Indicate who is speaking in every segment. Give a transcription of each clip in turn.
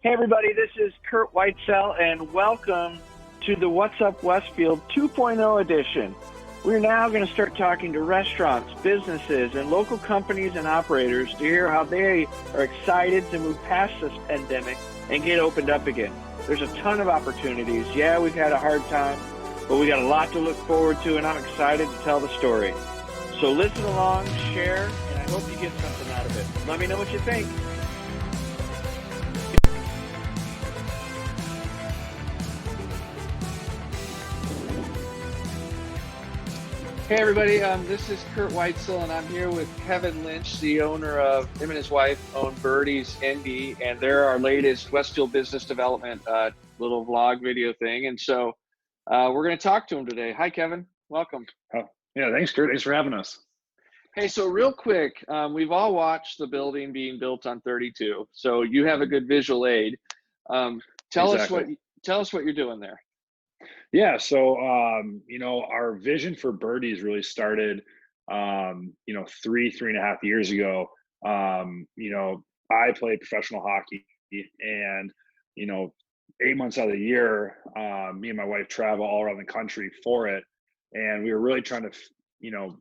Speaker 1: Hey everybody, this is Kurt Whitesell and welcome to the What's Up Westfield 2.0 edition. We're now going to start talking to restaurants, businesses, and local companies and operators to hear how they are excited to move past this pandemic and get opened up again. There's a ton of opportunities. Yeah, we've had a hard time, but we got a lot to look forward to, and I'm excited to tell the story. So listen along, share, and I hope you get something out of it. Let me know what you think. Hey everybody, this is Kurt Whitesell, and I'm here with Kevin Lynch, the owner of, him and his wife own Birdies Indy, and they're our latest Westfield business development little vlog video thing. And so we're going to talk to him today. Hi Kevin, welcome.
Speaker 2: Oh, yeah, thanks Kurt, thanks for having us.
Speaker 1: Hey, so real quick, we've all watched the building being built on 32, so you have a good visual aid. Tell us what you're doing there.
Speaker 2: Yeah, so our vision for Birdies really started, 3.5 years ago. I played professional hockey, and 8 months out of the year, me and my wife travel all around the country for it, and we were really trying to,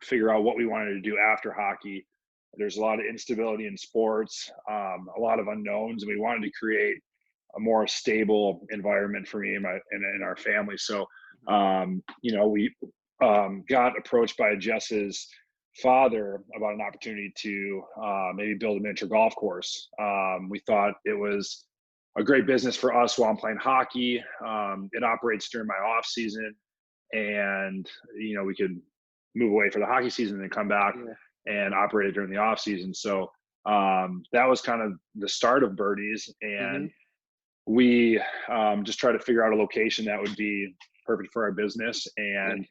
Speaker 2: figure out what we wanted to do after hockey. There's a lot of instability in sports, a lot of unknowns, and we wanted to create a more stable environment for me and our family. So, we got approached by Jess's father about an opportunity to maybe build a miniature golf course. We thought it was a great business for us while I'm playing hockey. It operates during my off season, and we could move away for the hockey season and then come back and operate it during the off season. So that was kind of the start of Birdies, and we just tried to figure out a location that would be perfect for our business, and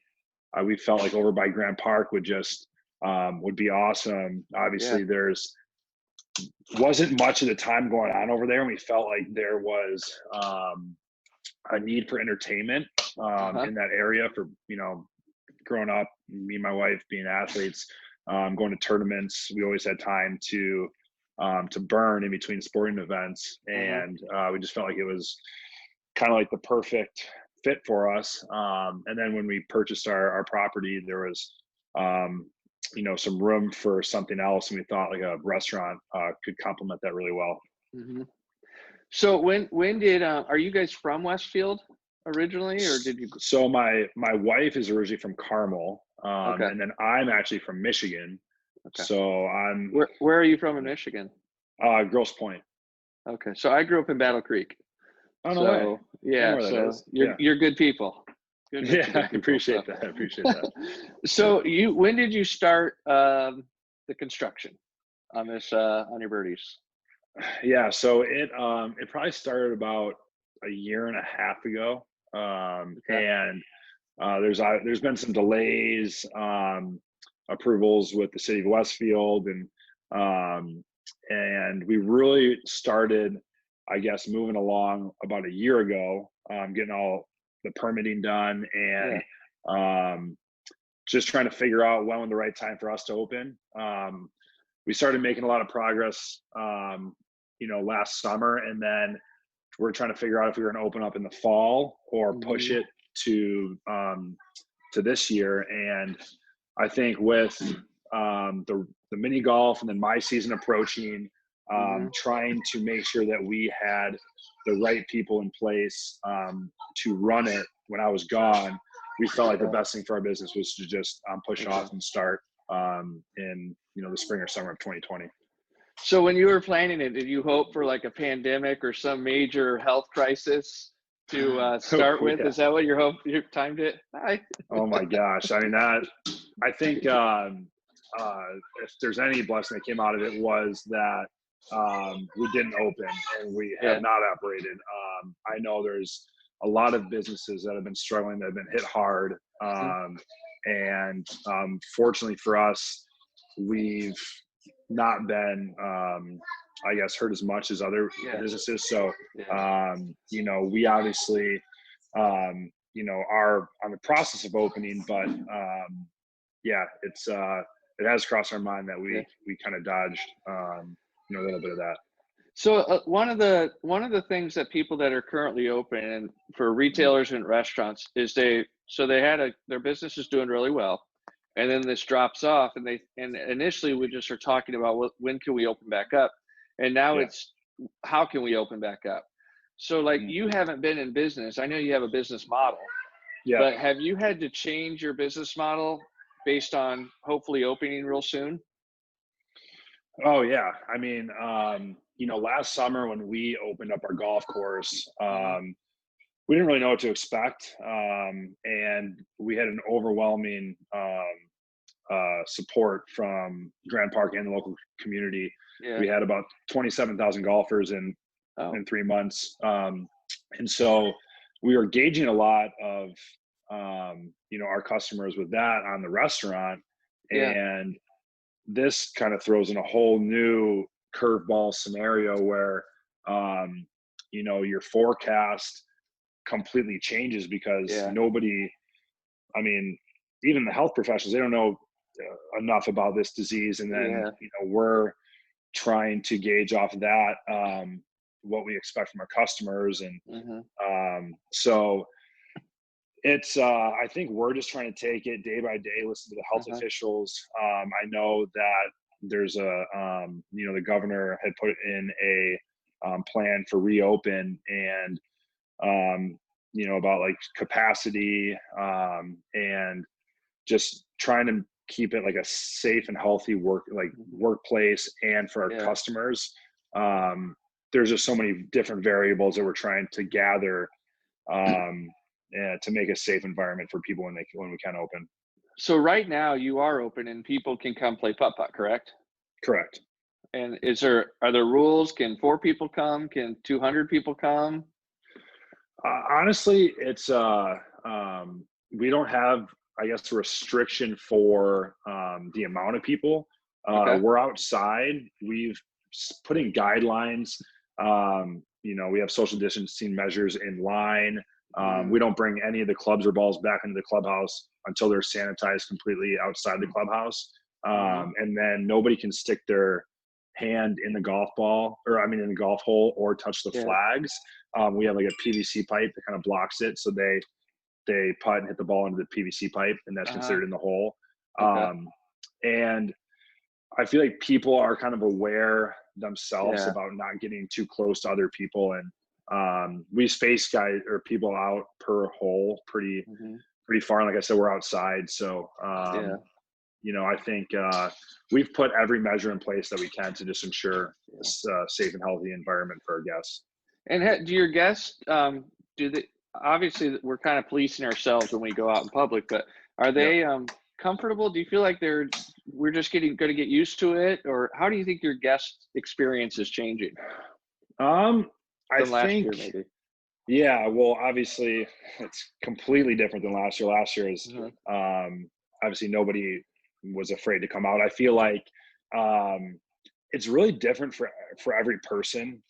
Speaker 2: we felt like over by Grant Park would be awesome. Obviously there's wasn't much of the time going on over there, and we felt like there was a need for entertainment in that area for growing up, me and my wife being athletes, going to tournaments. We always had time to burn in between sporting events, and we just felt like it was kind of like the perfect fit for us. And then when we purchased our property, there was some room for something else, and we thought like a restaurant could complement that really well.
Speaker 1: So when did are you guys from Westfield originally, or did you?
Speaker 2: So my wife is originally from Carmel, and then I'm actually from Michigan. Okay. So I'm.
Speaker 1: Where are you from in Michigan?
Speaker 2: Grosse Pointe.
Speaker 1: Okay, so I grew up in Battle Creek.
Speaker 2: Oh no way.
Speaker 1: Yeah, so you're good people. Good
Speaker 2: I appreciate that. I appreciate that.
Speaker 1: So when did you start the construction on this on your Birdies?
Speaker 2: Yeah, so it probably started about a year and a half ago, and there's been some delays, approvals with the city of Westfield, and we really started, I guess, moving along about a year ago, getting all the permitting done, and just trying to figure out when was the right time for us to open. We started making a lot of progress, last summer, and then we're trying to figure out if we were going to open up in the fall or push it to this year. And I think with the mini golf and then my season approaching, trying to make sure that we had the right people in place to run it when I was gone, we felt like the best thing for our business was to just push off and start in the spring or summer of 2020.
Speaker 1: So when you were planning it, did you hope for like a pandemic or some major health crisis to start with? Is that what you timed it?
Speaker 2: Oh my gosh. I mean, I think if there's any blessing that came out of it was that we didn't open and we have not operated. I know there's a lot of businesses that have been struggling, that have been hit hard. And fortunately for us, we've not been, I guess, hurt as much as other businesses. So, we obviously, are on the process of opening, but it has crossed our mind that we kind of dodged, a little bit of that.
Speaker 1: So one of the things that people that are currently open and for
Speaker 2: Mhm.
Speaker 1: retailers and restaurants is they had their business is doing really well, and then this drops off, and initially we just are talking about when can we open back up, and now
Speaker 2: Yeah.
Speaker 1: it's how can we open back up. So like
Speaker 2: Mhm.
Speaker 1: you haven't been in business. I know you have a business model,
Speaker 2: Yeah.
Speaker 1: but have you had to change your business model based on hopefully opening real soon?
Speaker 2: Oh yeah. I mean, last summer when we opened up our golf course,
Speaker 1: Hmm.
Speaker 2: we didn't really know what to expect, and we had an overwhelming support from Grand Park and the local community.
Speaker 1: Yeah.
Speaker 2: We had about 27,000 golfers
Speaker 1: Oh.
Speaker 2: in 3 months, and so we were gauging a lot of our customers with that on the restaurant,
Speaker 1: Yeah.
Speaker 2: and this kind of throws in a whole new curveball scenario where your forecast completely changes because
Speaker 1: Yeah.
Speaker 2: nobody, I mean, even the health professionals, they don't know enough about this disease, and then
Speaker 1: Yeah.
Speaker 2: we're trying to gauge off of that, what we expect from our customers, and
Speaker 1: Hmm.
Speaker 2: so it's I think we're just trying to take it day by day, listen to the health
Speaker 1: Uh-huh.
Speaker 2: officials. I know that there's the governor had put in a plan for reopen, and about like capacity, and just trying to keep it like a safe and healthy
Speaker 1: Mhm.
Speaker 2: workplace, and for our
Speaker 1: Yeah.
Speaker 2: customers. Um, there's just so many different variables that we're trying to gather, um, to make a safe environment for people when we can open.
Speaker 1: So right now you are open and people can come play putt putt, correct?
Speaker 2: Correct.
Speaker 1: And are there rules? Can 4 people come? Can 200 people come?
Speaker 2: Honestly, it's we don't have, I guess, a restriction for the amount of people.
Speaker 1: Okay.
Speaker 2: We're outside. We've put in guidelines. We have social distancing measures in line.
Speaker 1: Mm,
Speaker 2: We don't bring any of the clubs or balls back into the clubhouse until they're sanitized completely outside the clubhouse.
Speaker 1: mm-hmm.
Speaker 2: And then nobody can stick their hand in the golf ball, or I mean, in the golf hole, or touch the
Speaker 1: Yeah.
Speaker 2: flags. We have like a PVC pipe that kind of blocks it, so they putt and hit the ball into the PVC pipe, and that's
Speaker 1: Uh-huh.
Speaker 2: considered in the hole.
Speaker 1: Okay.
Speaker 2: And I feel like people are kind of aware themselves
Speaker 1: Yeah.
Speaker 2: about not getting too close to other people, and we space guys or people out per hole
Speaker 1: Hmm.
Speaker 2: pretty far. And like I said, we're outside, so
Speaker 1: Yeah.
Speaker 2: I think we've put every measure in place that we can to just ensure a
Speaker 1: Yeah.
Speaker 2: safe and healthy environment for our guests.
Speaker 1: And do your guests, do they, obviously we're kind of policing ourselves when we go out in public, but are
Speaker 2: Yeah.
Speaker 1: they comfortable? Do you feel like we're just going to get used to it? Or how do you think your guest experience is changing
Speaker 2: Um, I
Speaker 1: than last
Speaker 2: think,
Speaker 1: year, maybe?
Speaker 2: yeah, well, obviously it's completely different than last year. Last year is,
Speaker 1: Hmm.
Speaker 2: um, obviously nobody was afraid to come out. I feel like, um, it's really different for every person.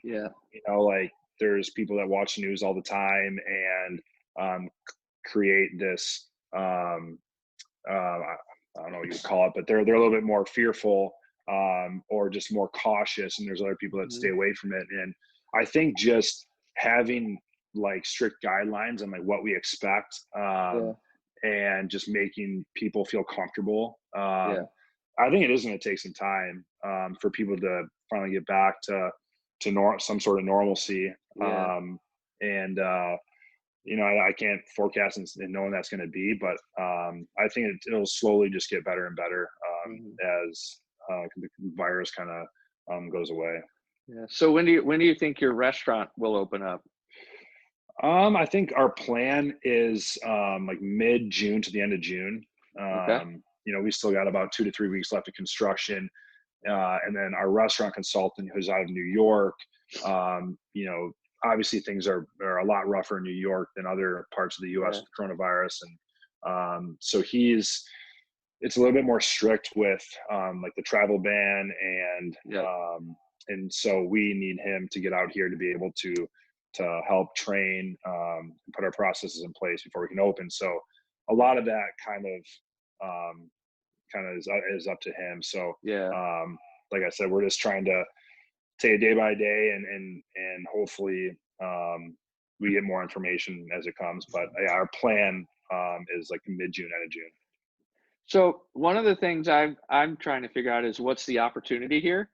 Speaker 1: Yeah.
Speaker 2: Like there's people that watch the news all the time, and create this, I don't know what you call it, but they're a little bit more fearful, or just more cautious. And there's other people that
Speaker 1: Hmm.
Speaker 2: stay away from it. And I think just having like strict guidelines and like what we expect,
Speaker 1: Yeah.
Speaker 2: and just making people feel comfortable.
Speaker 1: Yeah.
Speaker 2: I think it is going to take some time, for people to finally get back to some sort of normalcy.
Speaker 1: Yeah.
Speaker 2: Um, and I can't forecast and know when that's going to be, but I think it'll slowly just get better and better,
Speaker 1: Hmm.
Speaker 2: as the virus kind of goes away.
Speaker 1: Yeah. So when do you think your restaurant will open up?
Speaker 2: I think our plan is like mid June to the end of June.
Speaker 1: Okay.
Speaker 2: We still got about 2 to 3 weeks left of construction, and then our restaurant consultant, who's out of New York, obviously things are a lot rougher in New York than other parts of the U.S.
Speaker 1: Yeah.
Speaker 2: with coronavirus, and so it's a little bit more strict with like the travel ban,
Speaker 1: Yeah.
Speaker 2: and so we need him to get out here to be able to help train, and put our processes in place before we can open. So a lot of that um, kind of is up to him. So
Speaker 1: Yeah.
Speaker 2: like I said, we're just trying to take it day by day, and hopefully we get more information as it comes. But yeah, our plan is like mid-June, end of June.
Speaker 1: So one of the things I'm trying to figure out is what's the opportunity here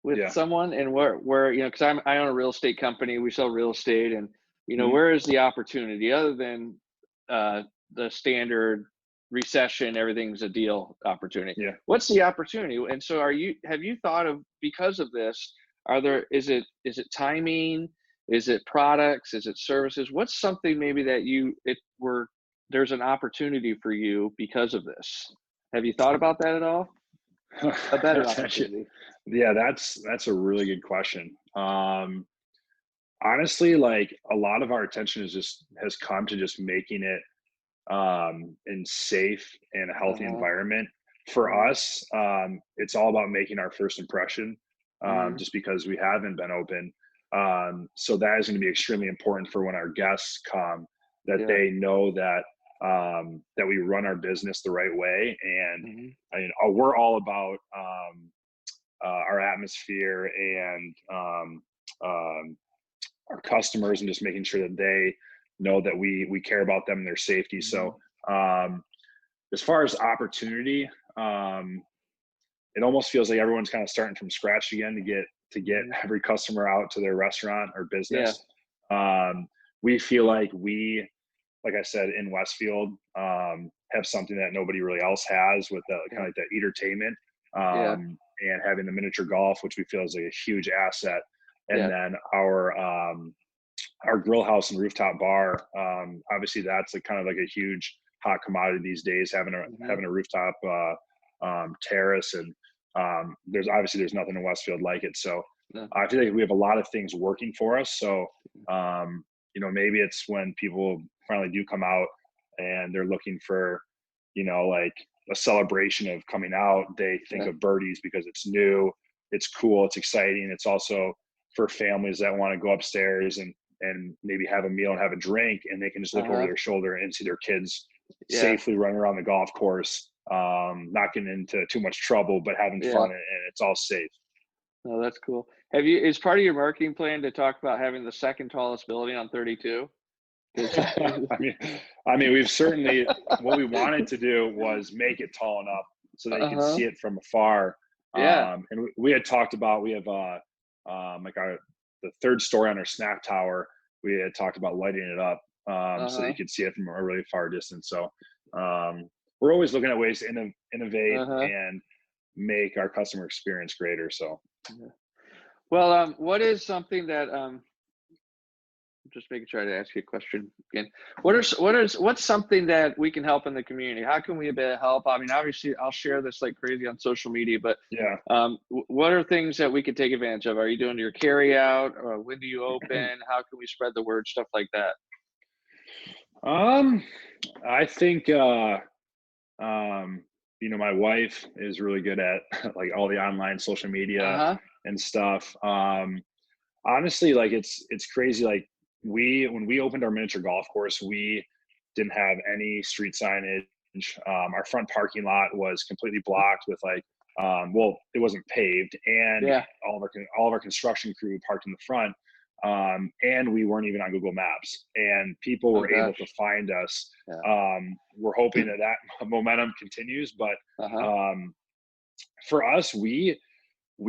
Speaker 1: with
Speaker 2: Yeah.
Speaker 1: someone, and where because I own a real estate company, we sell real estate, and
Speaker 2: Mhm.
Speaker 1: where is the opportunity other than the standard recession, everything's a deal opportunity.
Speaker 2: Yeah.
Speaker 1: What's the opportunity? And so have you thought of, because of this, is it timing? Is it products? Is it services? What's something maybe that there's an opportunity for you because of this? Have you thought about that at all? A better
Speaker 2: That's actually,
Speaker 1: opportunity.
Speaker 2: yeah, that's a really good question. Honestly, like a lot of our attention has come to just making it in safe and a healthy
Speaker 1: Uh-huh.
Speaker 2: environment. For
Speaker 1: Uh-huh.
Speaker 2: us, it's all about making our first impression,
Speaker 1: Mhm.
Speaker 2: just because we haven't been open. So that is going to be extremely important for when our guests come, that
Speaker 1: Yeah.
Speaker 2: they know that we run our business the right way. And
Speaker 1: Mhm.
Speaker 2: I mean, we're all about our atmosphere and our customers, and just making sure that they know that we care about them and their safety. So
Speaker 1: Mhm.
Speaker 2: um, as far as opportunity, um, it almost feels like everyone's kind of starting from scratch again to get
Speaker 1: Mhm.
Speaker 2: every customer out to their restaurant or
Speaker 1: Yeah.
Speaker 2: business. We feel like like I said, in Westfield, have something that nobody really else has, with the
Speaker 1: Yeah.
Speaker 2: kind of like the entertainment,
Speaker 1: Yeah.
Speaker 2: and having the miniature golf, which we feel is like a huge asset. And
Speaker 1: Yeah.
Speaker 2: then our grill house and rooftop bar, obviously that's like kind of like a huge hot commodity these days, having a
Speaker 1: Mhm.
Speaker 2: having a rooftop terrace. And there's nothing in Westfield like it. So
Speaker 1: Yeah.
Speaker 2: I feel like we have a lot of things working for us. So maybe it's when people finally do come out and they're looking for, like a celebration of coming out, they think
Speaker 1: Yeah.
Speaker 2: of Birdies because it's new, it's cool, it's exciting. It's also for families that want to go upstairs and maybe have a meal and have a drink, and they can just look over
Speaker 1: Uh-huh.
Speaker 2: their shoulder and see their kids
Speaker 1: Yeah.
Speaker 2: safely running around the golf course, not getting into too much trouble, but having
Speaker 1: Yeah.
Speaker 2: fun, and it's all safe.
Speaker 1: No, that's cool. Is part of your marketing plan to talk about having the second tallest building on 32? 'Cause
Speaker 2: I mean, we've certainly, what we wanted to do was make it tall enough so that you could
Speaker 1: Uh-huh.
Speaker 2: see it from afar.
Speaker 1: Yeah.
Speaker 2: And we had talked about, we have like the third story on our snack tower. We had talked about lighting it up, so that you
Speaker 1: Uh-huh.
Speaker 2: could see it from a really far distance. So we're always looking at ways to innovate
Speaker 1: Uh-huh.
Speaker 2: and make our customer experience greater. So
Speaker 1: Yeah. Well, what is something that just making sure to ask you a question again. What's something that we can help in the community? How can we be a help? I mean, obviously, I'll share this like crazy on social media, but
Speaker 2: yeah.
Speaker 1: what are things that we could take advantage of? Are you doing your carry out? Or when do you open? How can we spread the word? Stuff like that.
Speaker 2: um I think my wife is really good at like all the online social
Speaker 1: Uh
Speaker 2: media
Speaker 1: huh.
Speaker 2: and stuff. Honestly, like it's crazy. Like when we opened our miniature golf course, we didn't have any street signage. Our front parking lot was completely blocked with like, well, it wasn't paved, and
Speaker 1: Yeah.
Speaker 2: all of our construction crew parked in the front. And we weren't even on Google Maps, and people
Speaker 1: Oh
Speaker 2: were able to
Speaker 1: gosh.
Speaker 2: find us.
Speaker 1: Yeah.
Speaker 2: We're hoping that momentum continues, but
Speaker 1: Uh huh.
Speaker 2: um, for us, we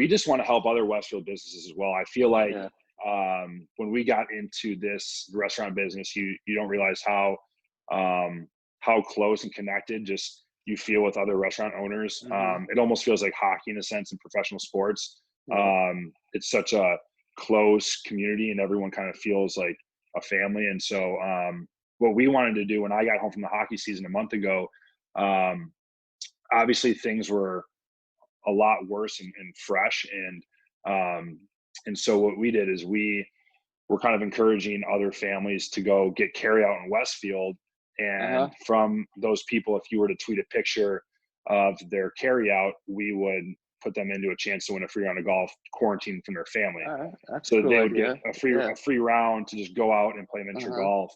Speaker 2: just want to help other Westfield businesses as well. I feel like
Speaker 1: Yeah.
Speaker 2: when we got into this restaurant business, you don't realize how close and connected just you feel with other restaurant owners.
Speaker 1: Hmm.
Speaker 2: It almost feels like hockey in a sense in professional sports.
Speaker 1: Yeah.
Speaker 2: It's such a close community, and everyone kind of feels like a family. And so, what we wanted to do when I got home from the hockey season a month ago, um, obviously things were a lot worse and fresh, and so what we did is we were kind of encouraging other families to go get carry out in Westfield.
Speaker 1: Uh huh.
Speaker 2: And from those people, if you were to tweet a picture of their carry out, we would put them into a chance to win a free round of golf, quarantined from their family,
Speaker 1: All right. That's a
Speaker 2: so that
Speaker 1: cool
Speaker 2: they would get
Speaker 1: idea.
Speaker 2: a free
Speaker 1: Yeah.
Speaker 2: a free round to just go out and play
Speaker 1: Uh
Speaker 2: miniature
Speaker 1: huh.
Speaker 2: golf.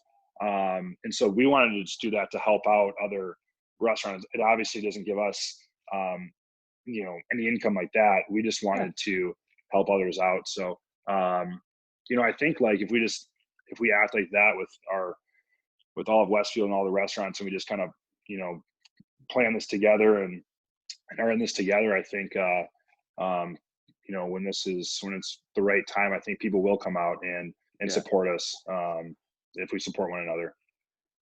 Speaker 2: And so we wanted to just do that to help out other restaurants. It obviously doesn't give us any income like that. We just
Speaker 1: Yeah.
Speaker 2: wanted to help others out. So, I think like if we act like that with all of Westfield and all the restaurants, and we just kind of, plan this together and are in this together, I think, when it's the right time, I think people will come out and support us, if we support one another.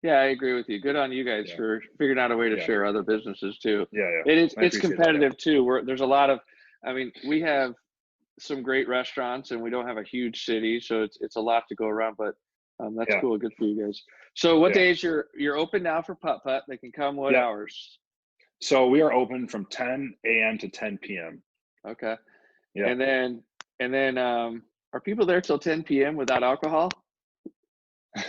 Speaker 3: Yeah, I agree with you. Good on you guys for figuring out a way to share other businesses too.
Speaker 2: Yeah.
Speaker 3: It's competitive too. There's a lot of, we have some great restaurants and we don't have a huge city, so it's a lot to go around, but that's cool. Good for you guys. So what days you're open now for putt putt? They can come what hours?
Speaker 2: So we are open from 10 a.m. to 10 p.m.
Speaker 3: Okay.
Speaker 2: Yeah.
Speaker 3: And then are people there till 10 p.m. without alcohol?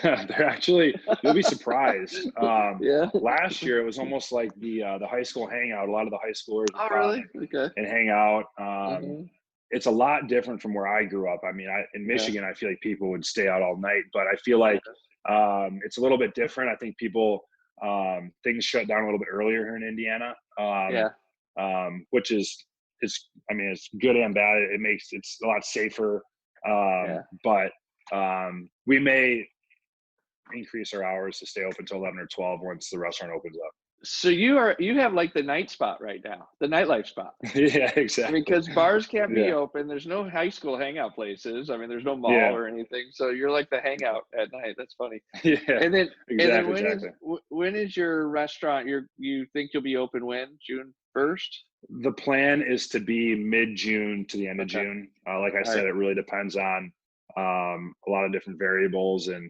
Speaker 2: They're actually, you'll be surprised. Last year it was
Speaker 3: Mm-hmm.
Speaker 2: almost like the high school hangout. A lot of the high schoolers would
Speaker 3: Oh, really? Okay.
Speaker 2: and hang out. It's a lot different from where I grew up. In Michigan, I feel like people would stay out all night, but I feel like it's a little bit different. I think people, things shut down a little bit earlier here in Indiana, which is, it's good and bad. It's a lot safer. But we may increase our hours to stay open till 11 or 12 once the restaurant opens up.
Speaker 3: So you have like the night spot right now, the nightlife spot.
Speaker 2: Yeah, exactly.
Speaker 3: Because bars can't be open. There's no high school hangout places. There's no mall or anything. So you're like the hangout at night. That's funny.
Speaker 2: Yeah.
Speaker 3: And then,
Speaker 2: exactly.
Speaker 3: When is your restaurant? You think you'll be open when? June 1st?
Speaker 2: The plan is to be mid-June to the end of June. Like I said, it really depends on a lot of different variables, and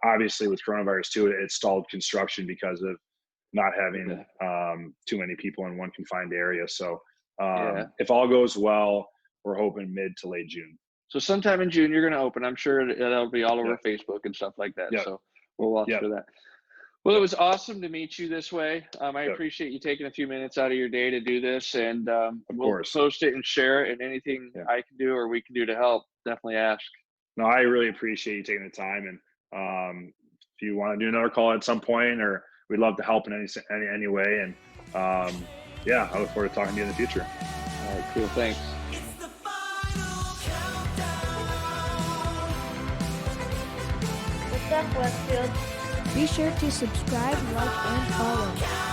Speaker 2: obviously with coronavirus too, it stalled construction because of not having too many people in one confined area. So if all goes well, we're hoping mid to late June.
Speaker 3: So sometime in June you're going to open. I'm sure that'll be all over Facebook and stuff like that. So we'll watch for that. Well, it was awesome to meet you this way. I appreciate you taking a few minutes out of your day to do this, and we'll post it and share it, and anything I can do or we can do to help, definitely ask.
Speaker 2: No, I really appreciate you taking the time, and if you want to do another call at some point, or we'd love to help in any way, and I look forward to talking to you in the future.
Speaker 3: All right, cool, thanks.
Speaker 4: What's up, Westfield?
Speaker 5: Be sure to subscribe, like, and follow.